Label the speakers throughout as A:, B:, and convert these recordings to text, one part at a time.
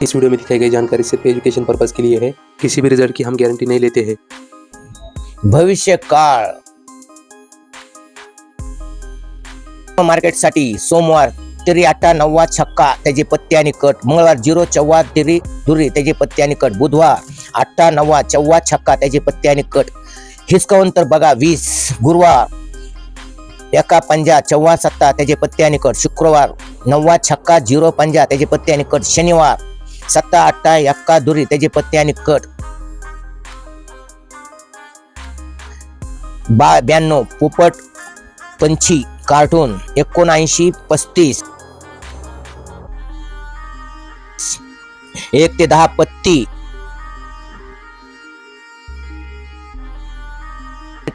A: इस video में दिखाई गई जानकारी सिर्फ एजुकेशन पर्पस के लिए है। किसी भी रिजल्ट की हम गारंटी नहीं लेते हैं।
B: भविष्य काळ मार्केटसाठी सोमवार तिरी 8 9 छक्का त्याचे पत्ते आणि कट, मंगळवार 0 4 तिरी दुरी त्याचे पत्ते आणि कट, बुधवार 8 9 4 छक्का त्याचे पत्ते आणि कट, हिसकावून तर बघा 20, गुरुवार 1 5 4 7 त्याचे पत्ते आणि कट, शुक्रवार 9 छक्का 0 5 त्याचे पत्ते आणि कट, शनिवार 7 8 1 दुरी त्याचे पत्ते आणि कट, 92 पोपट पंछी कार्टून 79 35 1 ते 10 पत्ती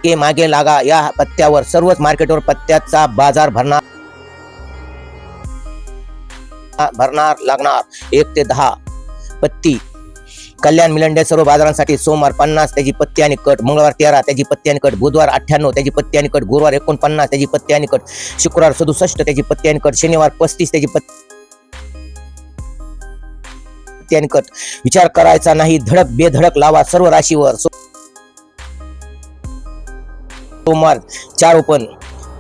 B: के मागे लागा. या पत्त्यावर सर्वच मार्केटवर पत्त्याचा बाजार भरणार लागणार. 1 ते 10 पत्ती. कल्याण मिलंडे सर्व बाजारांसाठी सोमवार 50 त्याची पत्ती आणि कट, मंगळवार 13 त्याची पत्ती आणि कट, बुधवार 98 त्याची पत्ती आणि कट, गुरुवार 49 त्याची पत्ती आणि कट, शुक्रवार 67 त्याची पत्ती आणि कट, शनिवार 35 त्याची पत्ती आणि कट. विचार करायचा नाही, धडक बेधडक लावा सर्व राशीवर. सोमवार 4 ओपन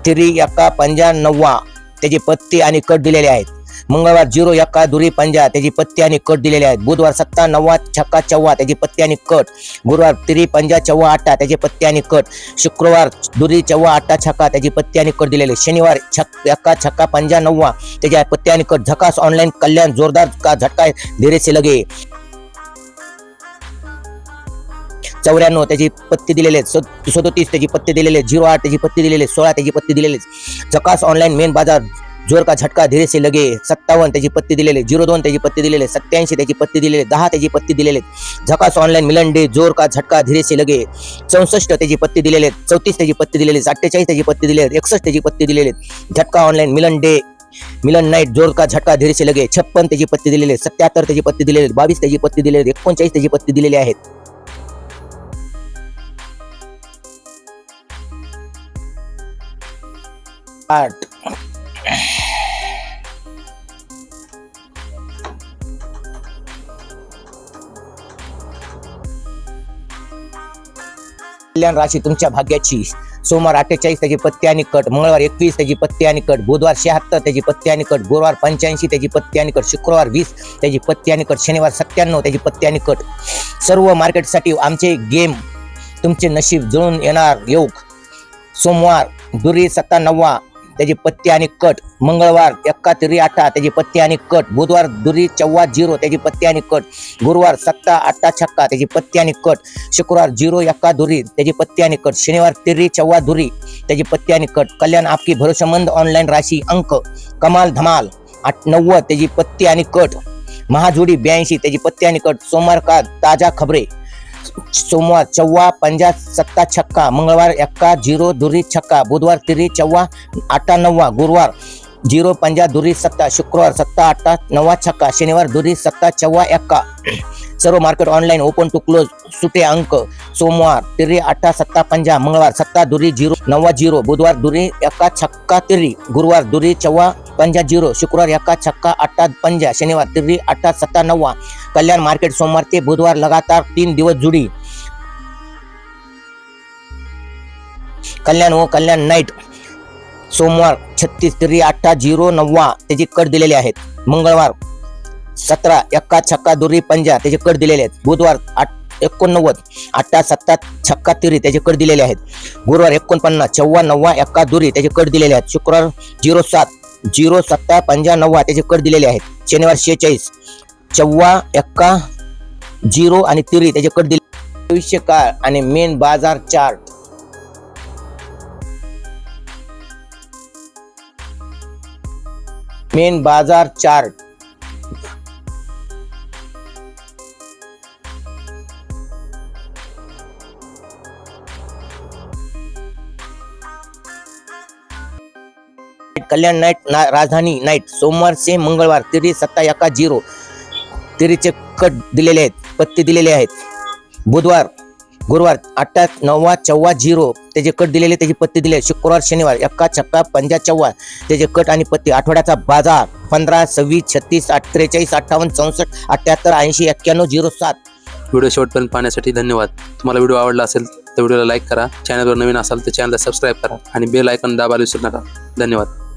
B: तिरी 1 5 9 त्याची पत्ती आणि कट दिलेले आहेत, मंगळवार 0 1 दुरी 5 त्याची पत्ती आणि कट दिलेले आहेत, बुधवार 7 9 छक्का 4 त्याची पत्ती आणि कट, गुरुवार तिरी 5 4 8 त्याची पत्ती आणि कट, शुक्रवार दुरी 4 8 छक्का त्याची पत्ती आणि कट दिलेले, शनिवार 1 छक्का 5 9 त्याची पत्ती आणि कट. झकास ऑनलाइन कल्याण जोरदार का झटका धीरे से लगे. 94 त्याची पत्ती दिलेले, 37 त्याची पत्ती दिलेले, 08 त्याची पत्ती दिलेले, 16 त्याची पत्ती दिलेले. झकास ऑनलाइन मेन बाजार जोर का झटका धीरे से लगे. 57 त्याची पत्ती दिलेले, 02 त्याची पत्ती दिलेले, 87 त्याची पत्ती दिलेले, 10 त्याची पत्ती दिलेले. झकास ऑनलाइन मिलन डे जोर का झटका धीरे से लगे. 64 त्याची पत्ती दिलेले, 34 त्याची पत्ती दिलेले, 48 त्याची पत्ती दिलेले, 61 त्याची पत्ती दिलेले. झटका ऑनलाइन मिलन डे मिलन नाइट जोर का झटका धीरे से लगे. 56 त्याची पत्ती दिलेले, 77 त्याची पत्ती दिलेले, 22 त्याची पत्ती दिलेले, 39 त्याची पत्ती दिलेले आहेत. कल्याण राशी तुमच्या भाग्याची. सोमवार 48 त्याची पत्ती आणि कट, मंगळवार 21 त्याची पत्ती आणि कट, बुधवार 76 त्याची पत्ती आणि कट, गुरुवार 85 त्याची पत्ती आणि कट, शुक्रवार 20 त्याची पत्ती आणि कट, शनिवार 97 त्याची पत्ती आणि कट. सर्व मार्केटसाठी आमचे गेम तुमचे नशीब जुळून येणार योग. सोमवार दुरी 7 9 त्याची पत्ती आणि कट, मंगळवार 1 तिरी 8 त्याची पत्ती आणि कट, बुधवार दुरी 4 0 त्याची पत्ती आणि कट, गुरुवार 7 8 छक्का त्याची पत्ती आणि कट, शुक्रवार 0 1 दुरी त्याची पत्ती आणि कट, शनिवार तिरी 4 दुरी त्याची पत्ती आणि कट. कल्याण आपकी भरोसेमंद ऑनलाइन राशी अंक कमाल धमाल 90 त्याची पत्ती आणि कट, महाजोडी 82 त्याची पत्ती आणि कट. सोमवार का ताजा खबरे. सोमवार 4 5 7 छक्का, मंगळवार 1 0 दुरी छक्का, बुधवार तिरी 4 8 9, गुरुवार 0 5 दुरी 7, शुक्रवार 7 8 9 छक्का, शनिवार दुरी 7 4 1. सर्व market online open to close सुटे अंक. सोमवार तिरी 8 7 5, मंगळवार 7 दुरी 0 9 0, बुधवार दुरी 1 छक्का तिरी, गुरुवार दुरी 4 5 0, शुक्रवार 1 छक्का 8 5, शनिवार तिरी 8 7 9. कल्याण मार्केट सोमवार ते बुधवार लगातार 3 दिवस जुडी. कल्याण व कल्याण नाईट सोमवार 36 तिरी 8 0 9 त्याची कट दिलेले आहेत, मंगळवार 17 1 छक्का दुरी 5 त्याचे कट दिलेले आहेत, बुधवार 89 8 7 छक्का तिरी त्याचे कट दिलेले आहेत, गुरुवार 49 4 9 1 दुरी त्याचे कट दिलेले आहेत, शुक्रवार 07 0 7 5 9 त्याचे कट दिलेले आहेत, शनिवार 46 4 1 0 आणि तिरी त्याचे कट दिले. भविष्य काळ आणि मेन बाजार चार्ट. मेन बाजार चार्ट. कल्याण नाइट राजधानी नाइट सोमवार से मंगळवार तिरी 7 1 0 तिरीचे कट दिलेले आहेत, पत्ती दिलेले आहेत, बुधवार गुरुवार 8 9 14 0 त्याचे कट दिलेले, त्याची पत्ती दिले. शुक्रवार शनिवार 1 छक्का 5 14 त्याचे कट आणि पत्ती. आठवड्याचा बाजार 15 26 36 43 58 64 78 80 91 07.
A: व्हिडिओ शेवटपर्यंत पाहण्यासाठी धन्यवाद. तुम्हाला व्हिडिओ आवडला असेल तर व्हिडिओला लाईक करा. चॅनलवर नवीन असाल तर चॅनलला सबस्क्राईब करा आणि बेल आयकॉन दाबायला विसरू नका. धन्यवाद.